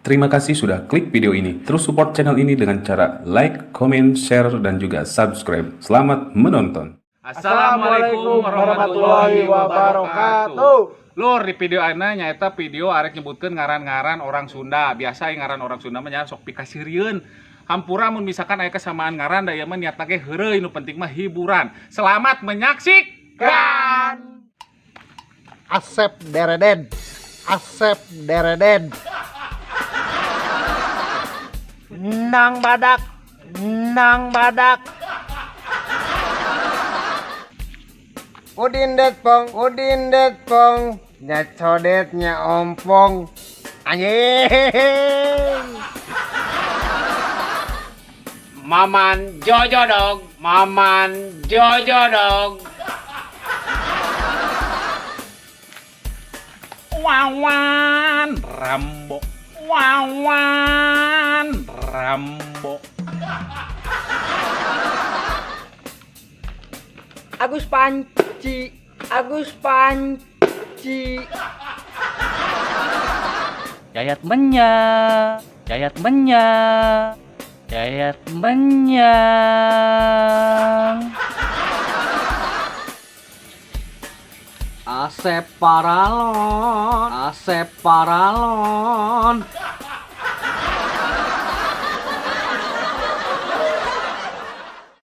Terima kasih sudah klik video ini. Terus support channel ini dengan cara like, comment, share, dan juga subscribe. Selamat menonton. Assalamualaikum warahmatullahi wabarakatuh. Lur, di video ana nyaeta video arek nyebutkeun ngaran-ngaran orang Sunda. Biasa ngaran orang Sunda mah nya sok pikasirieun. Hampura mun misalkan aya kesamaan ngaran da ieu mah niatna ge heureuy, nu penting mah hiburan. Selamat menyaksikan. Asep Dereden, Asep Dereden. Nang badak, nang badak. Udin det pong, nya codet nya ompong. Anjing. Maman Jojo dog, Maman Jojo dog. Wawan Rambo, Wawan Rambo. Agus Panci, Agus Panci. Jayat menya, Jayat menya, Jayat menyang. Asep Paralon, Asep Paralon.